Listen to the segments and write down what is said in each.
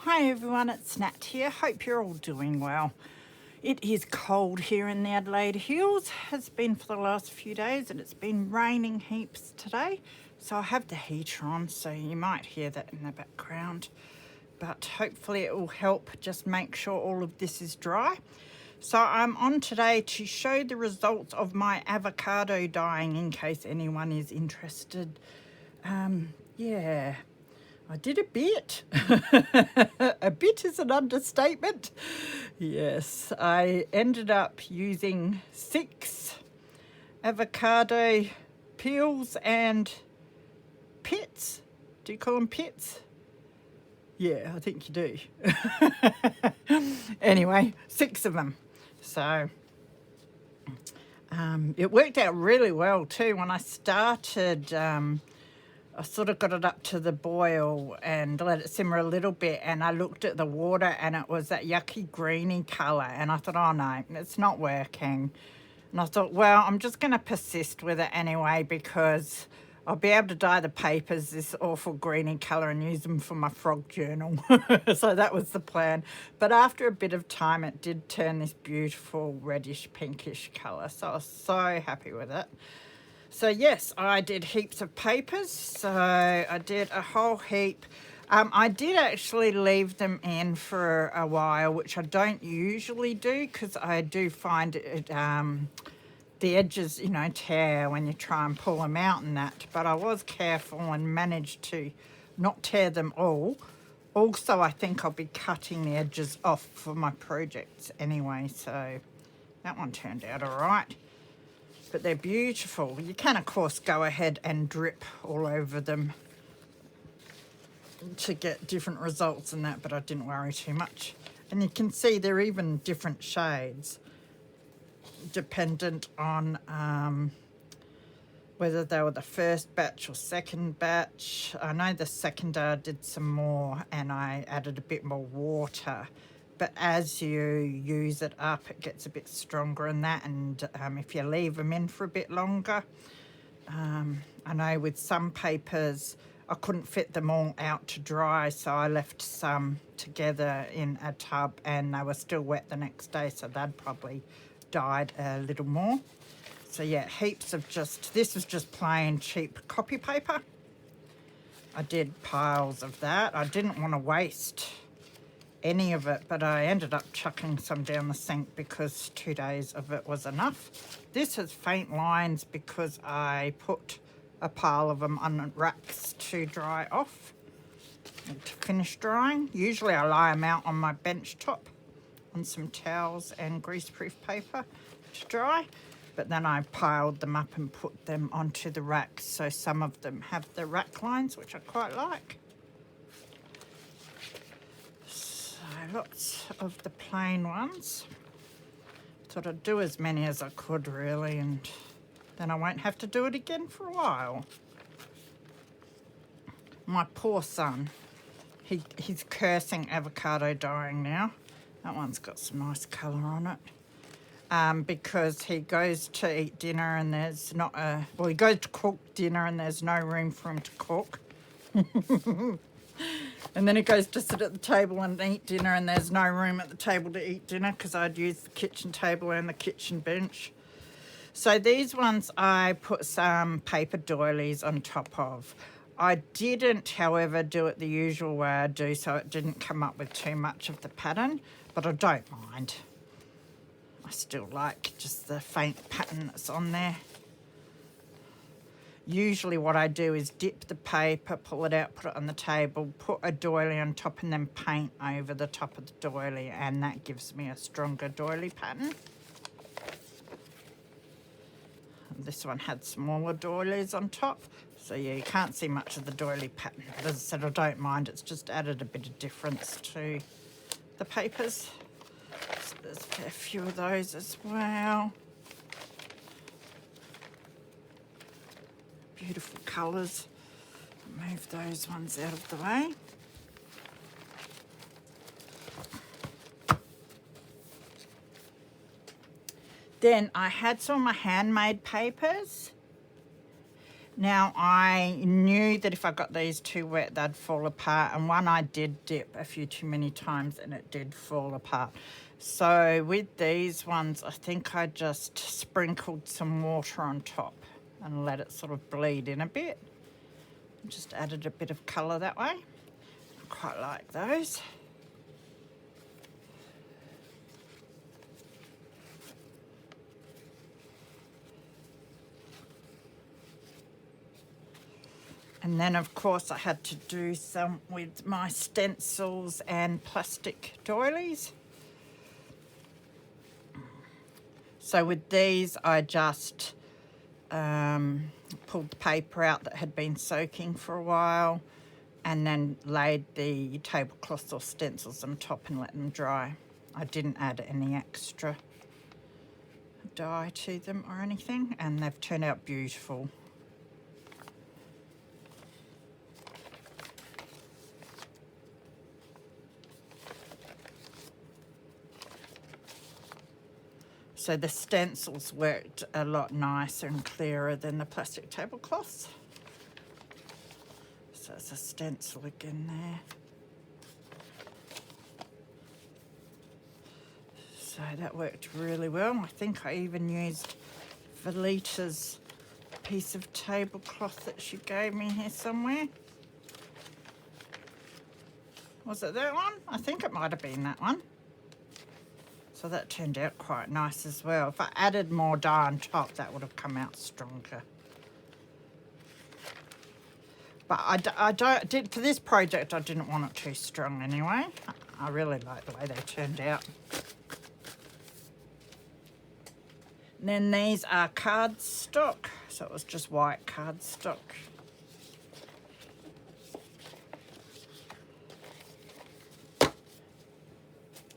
Hi everyone, it's Nat here. Hope you're all doing well. It is cold here in the Adelaide Hills. Has been for the last few days, and it's been raining heaps today. So I have the heater on, so you might hear that in the background. But hopefully it will help just make sure all of this is dry. So I'm on today to show the results of my avocado dyeing in case anyone is interested. Yeah. I did a bit. A bit is an understatement. Yes, I ended up using 6 avocado peels and pits. Do you call them pits? Yeah, I think you do. Anyway, 6 of them. So it worked out really well too. When I started, I sort of got it up to the boil and let it simmer a little bit, and I looked at the water and it was that yucky greeny colour, and I thought, oh no, it's not working. And I thought, well, I'm just going to persist with it anyway because I'll be able to dye the papers this awful greeny colour and use them for my frog journal. So that was the plan. But after a bit of time, it did turn this beautiful reddish pinkish colour. So I was so happy with it. So yes, I did heaps of papers. So I did a whole heap. I did actually leave them in for a while, which I don't usually do because I do find it, the edges, tear when you try and pull them out and that. But I was careful and managed to not tear them all. Also, I think I'll be cutting the edges off for my projects anyway. So that one turned out all right. But they're beautiful. You can, of course, go ahead and drip all over them to get different results and that, but I didn't worry too much. And you can see they're even different shades, dependent on whether they were the first batch or second batch. I know the second I did some more and I added a bit more water. But as you use it up, it gets a bit stronger in that. And if you leave them in for a bit longer, I know with some papers, I couldn't fit them all out to dry. So I left some together in a tub and they were still wet the next day. So they'd probably dyed a little more. So yeah, heaps of this was just plain cheap copy paper. I did piles of that. I didn't want to waste any of it, but I ended up chucking some down the sink because 2 days of it was enough. This has faint lines because I put a pile of them on racks to dry off and to finish drying. Usually I lie them out on my bench top on some towels and greaseproof paper to dry, but then I piled them up and put them onto the racks, so some of them have the rack lines, which I quite like. Lots of the plain ones. Thought I'd do as many as I could really, and then I won't have to do it again for a while. My poor son, he's cursing avocado dyeing now. That one's got some nice colour on it. Because he goes to eat dinner and there's he goes to cook dinner and there's no room for him to cook. And then he goes to sit at the table and eat dinner and there's no room at the table to eat dinner because I'd used the kitchen table and the kitchen bench. So these ones I put some paper doilies on top of. I didn't, however, do it the usual way I do, so it didn't come up with too much of the pattern, but I don't mind. I still like just the faint pattern that's on there. Usually what I do is dip the paper, pull it out, put it on the table, put a doily on top and then paint over the top of the doily, and that gives me a stronger doily pattern. This one had smaller doilies on top, so yeah, you can't see much of the doily pattern. But as I said, I don't mind, it's just added a bit of difference to the papers. So there's a few of those as well. Beautiful colours. Move those ones out of the way. Then I had some of my handmade papers Now, I knew that if I got these too wet, they'd fall apart. And one I did dip a few too many times and it did fall apart. So with these ones, I think I just sprinkled some water on top and let it sort of bleed in a bit. Just added a bit of colour that way. I quite like those. And then, of course, I had to do some with my stencils and plastic doilies. So with these, I just pulled the paper out that had been soaking for a while and then laid the tablecloths or stencils on top and let them dry. I didn't add any extra dye to them or anything, and they've turned out beautiful. So the stencils worked a lot nicer and clearer than the plastic tablecloths. So it's a stencil again there. So that worked really well. I think I even used Valita's piece of tablecloth that she gave me here somewhere. Was it that one? I think it might have been that one. So that turned out quite nice as well. If I added more dye on top, that would have come out stronger. But I did for this project, I didn't want it too strong anyway. I really like the way they turned out. And then these are cardstock. So it was just white cardstock.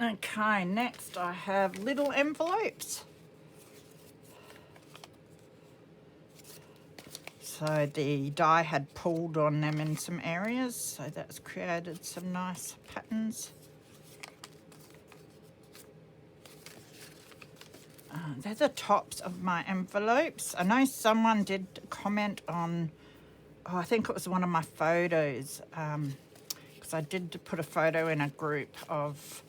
Okay, next I have little envelopes. So the dye had pulled on them in some areas, so that's created some nice patterns. They're the tops of my envelopes. I know someone did comment on, I think it was one of my photos, because I did put a photo in a group of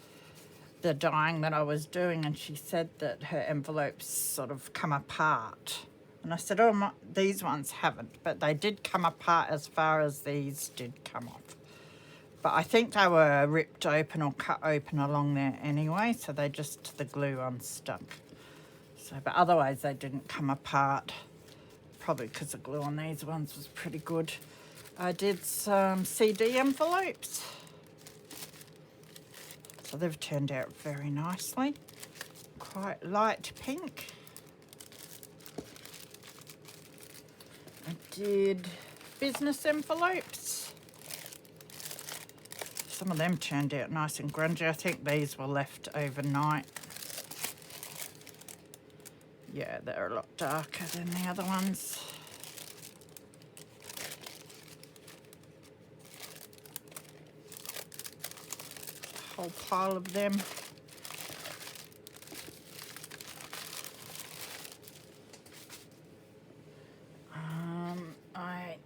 the dyeing that I was doing, and she said that her envelopes sort of come apart. And I said, oh, these ones haven't, but they did come apart as far as these did come off. But I think they were ripped open or cut open along there anyway, so they just, the glue unstuck. So, but otherwise they didn't come apart, probably because the glue on these ones was pretty good. I did some CD envelopes. So they've turned out very nicely. Quite light pink. I did business envelopes. Some of them turned out nice and grungy. I think these were left overnight. Yeah, they're a lot darker than the other ones. A whole pile of them. I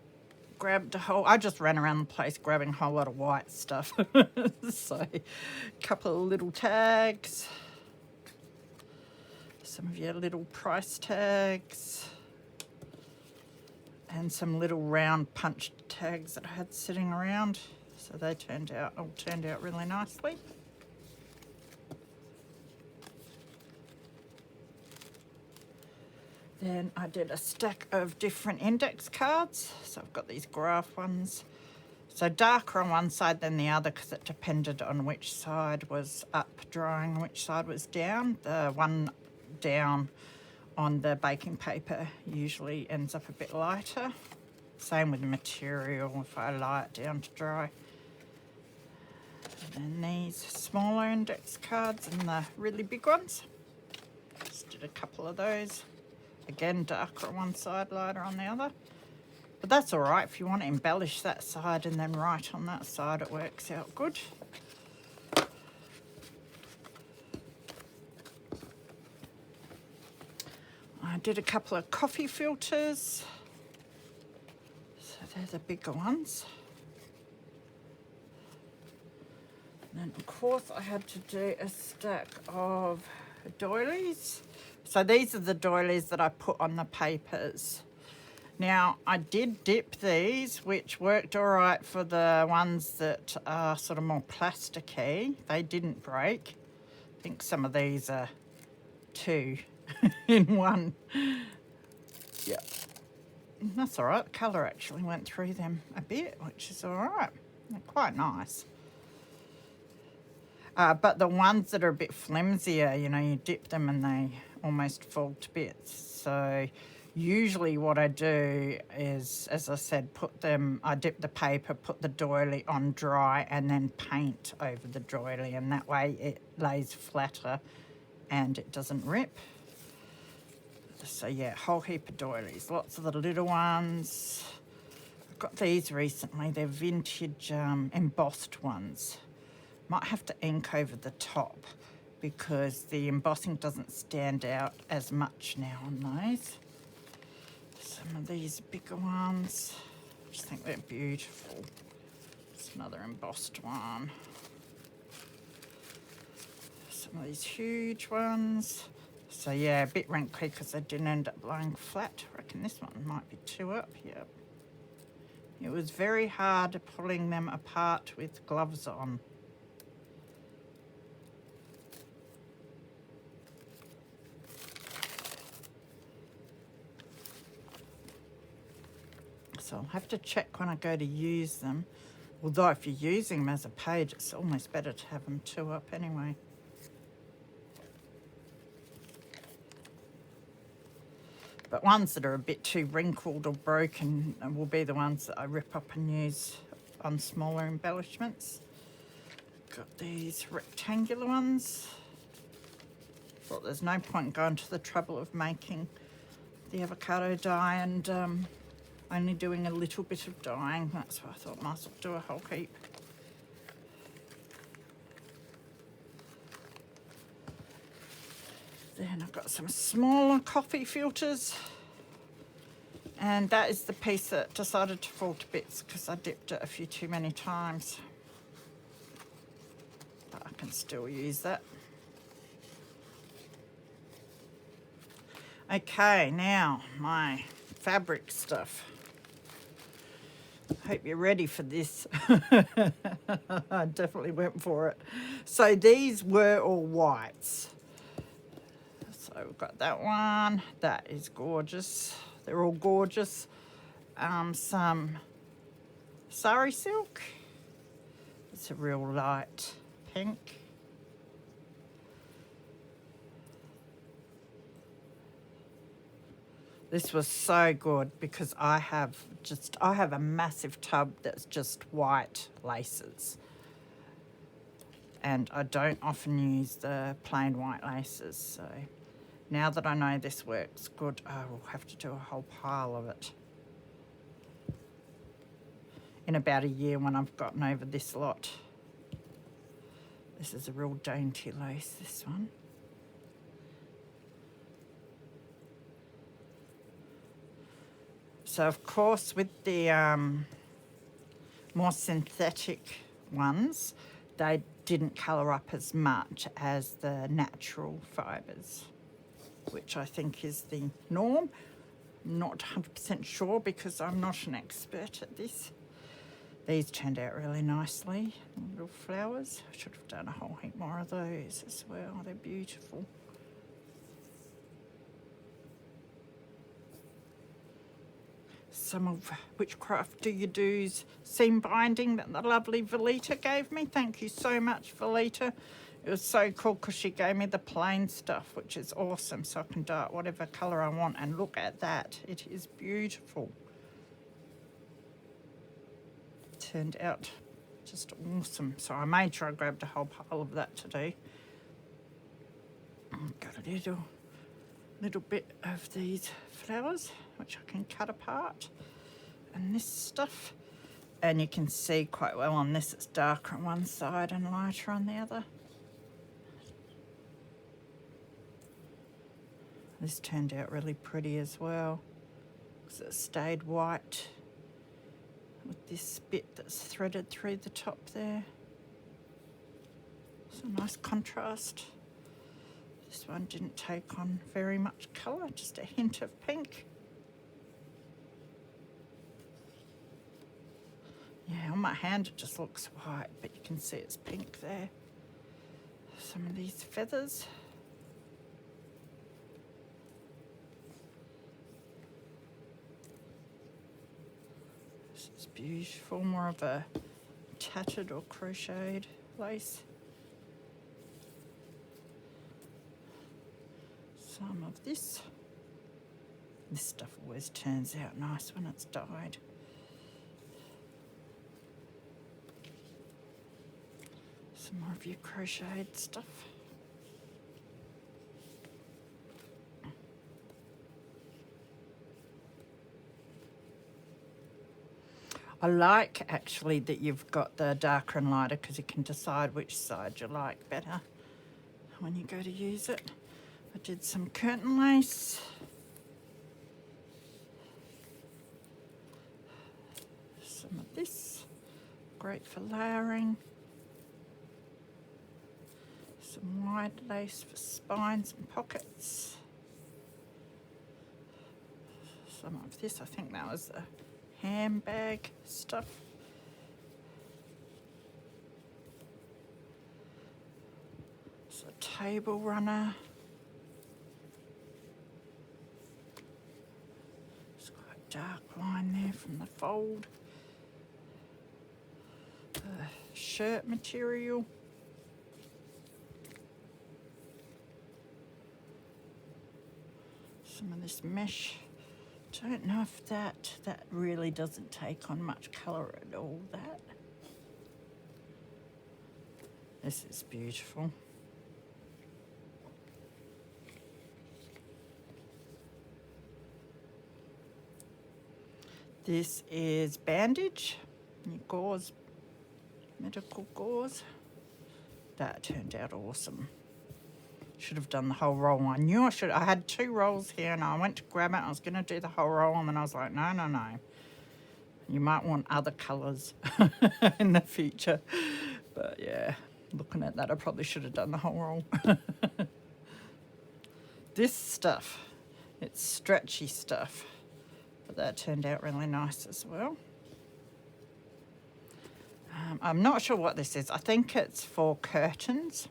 grabbed I just ran around the place grabbing a whole lot of white stuff. So, a couple of little tags. Some of your little price tags. And some little round punched tags that I had sitting around. So they all turned out really nicely. Then I did a stack of different index cards. So I've got these graph ones. So darker on one side than the other because it depended on which side was up drying and which side was down. The one down on the baking paper usually ends up a bit lighter. Same with the material if I lie it down to dry. And then these smaller index cards and the really big ones. Just did a couple of those. Again, darker on one side, lighter on the other. But that's all right. If you want to embellish that side and then write on that side, it works out good. I did a couple of coffee filters. So they're the bigger ones. And then of course I had to do a stack of doilies. So these are the doilies that I put on the papers. Now I did dip these, which worked all right for the ones that are sort of more plasticky. They didn't break. I think some of these are 2 in one. Yeah, that's all right. The colour actually went through them a bit, which is all right. They're quite nice. But the ones that are a bit flimsier, you know, you dip them and they almost fall to bits. So usually what I do is, as I said, I dip the paper, put the doily on dry and then paint over the doily, and that way it lays flatter and it doesn't rip. So yeah, whole heap of doilies, lots of the little ones. I've got these recently, they're vintage embossed ones. Might have to ink over the top because the embossing doesn't stand out as much now on those. Some of these bigger ones, I just think they're beautiful. It's another embossed one. Some of these huge ones. So yeah, a bit wrinkly because they didn't end up lying flat. I reckon this one might be 2 up, yep. It was very hard pulling them apart with gloves on. So I'll have to check when I go to use them. Although if you're using them as a page, it's almost better to have them 2 up anyway. But ones that are a bit too wrinkled or broken will be the ones that I rip up and use on smaller embellishments. Got these rectangular ones. Thought there's no point going to the trouble of making the avocado dye and only doing a little bit of dyeing. That's why I thought I might as well do a whole heap. Then I've got some smaller coffee filters, and that is the piece that decided to fall to bits because I dipped it a few too many times. But I can still use that. Okay, now my fabric stuff. Hope you're ready for this. I definitely went for it. So these were all whites. So we've got that one. That is gorgeous. They're all gorgeous. Some sari silk. It's a real light pink. This was so good because I have a massive tub that's just white laces. And I don't often use the plain white laces, so now that I know this works good, I will have to do a whole pile of it in about a year when I've gotten over this lot. This is a real dainty lace, this one. So of course with the more synthetic ones, they didn't colour up as much as the natural fibres, which I think is the norm. I'm not 100% sure because I'm not an expert at this. These turned out really nicely, little flowers. I should have done a whole heap more of those as well. They're beautiful. Some of Witchcraft Do You Do's seam binding that the lovely Velita gave me. Thank you so much, Velita. It was so cool because she gave me the plain stuff, which is awesome, so I can dye it whatever colour I want. And look at that. It is beautiful. Turned out just awesome. So I made sure I grabbed a whole pile of that today. Got a little bit of these flowers, which I can cut apart. And this stuff. And you can see quite well on this, it's darker on one side and lighter on the other. This turned out really pretty as well, because it stayed white it's threaded through the top there. It's a nice contrast. This one didn't take on very much colour, just a hint of pink. Yeah, on my hand it just looks white, but you can see it's pink there. Some of these feathers. This is beautiful, more of a tattered or crocheted lace. Some of this. This stuff always turns out nice when it's dyed. Some more of your crocheted stuff. I like actually that you've got the darker and lighter because you can decide which side you like better when you go to use it. I did some curtain lace. Some of this, great for layering. Some wide lace for spines and pockets. Some of this, I think that was the handbag stuff. It's a table runner. It's quite a dark line there from the fold. Shirt material. Some of this mesh. Don't know if that really doesn't take on much colour at all, that. This is beautiful. This is bandage, your gauze, medical gauze. That turned out awesome. Should have done the whole roll. I knew I should. I had 2 rolls here and I went to grab it. I was going to do the whole roll and then I was like, no. You might want other colours in the future. But yeah, looking at that, I probably should have done the whole roll. This stuff, it's stretchy stuff. But that turned out really nice as well. I'm not sure what this is. I think it's for curtains.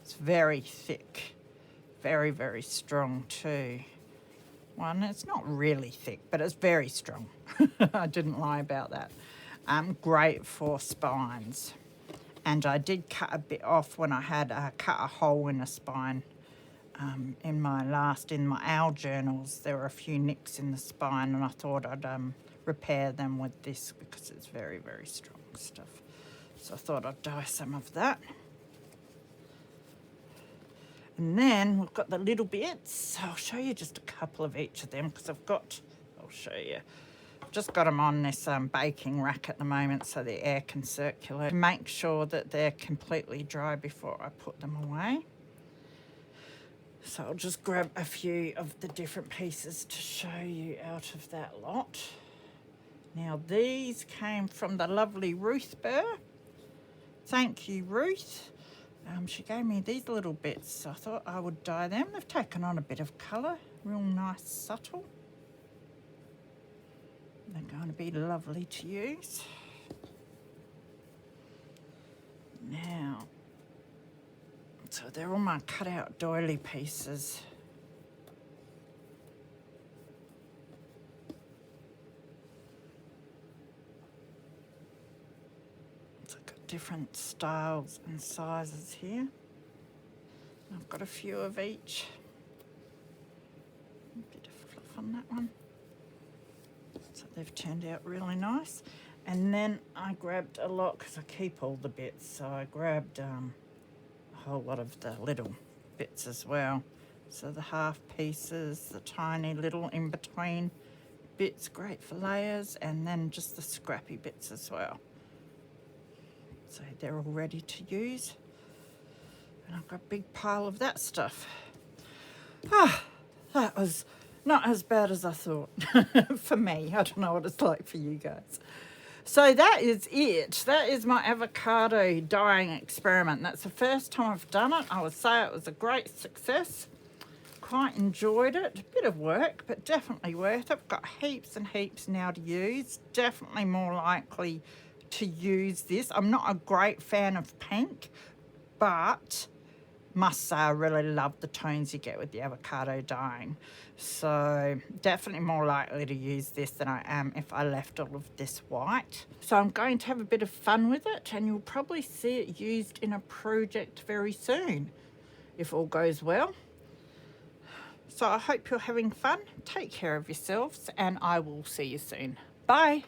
It's very thick, very, very strong too. One, it's not really thick, but it's very strong. I didn't lie about that. Great for spines. And I did cut a bit off when I had cut a hole in a spine. In my owl journals, there were a few nicks in the spine and I thought I'd repair them with this because it's very, very strong stuff. So I thought I'd dye some of that. And then we've got the little bits. I'll show you just a couple of each of them because I'll show you. I've just got them on this baking rack at the moment so the air can circulate. Make sure that they're completely dry before I put them away. So I'll just grab a few of the different pieces to show you out of that lot. Now these came from the lovely Ruth Burr. Thank you, Ruth. She gave me these little bits, so I thought I would dye them. They've taken on a bit of colour, real nice, subtle. They're going to be lovely to use. Now, so they're all my cut-out doily pieces. Different styles and sizes here. I've got a few of each. A bit of fluff on that one. So they've turned out really nice. And then I grabbed a lot, because I keep all the bits, so I grabbed a whole lot of the little bits as well. So the half pieces, the tiny little in-between bits, great for layers, and then just the scrappy bits as well. So they're all ready to use. And I've got a big pile of that stuff. That was not as bad as I thought for me. I don't know what it's like for you guys. So that is it. That is my avocado dyeing experiment. That's the first time I've done it. I would say it was a great success. Quite enjoyed it. A bit of work, but definitely worth it. I've got heaps and heaps now to use. Definitely more likely to use this. I'm not a great fan of pink, but must say I really love the tones you get with the avocado dyeing. So definitely more likely to use this than I am if I left all of this white. So I'm going to have a bit of fun with it, and you'll probably see it used in a project very soon, if all goes well. So I hope you're having fun. Take care of yourselves, and I will see you soon. Bye.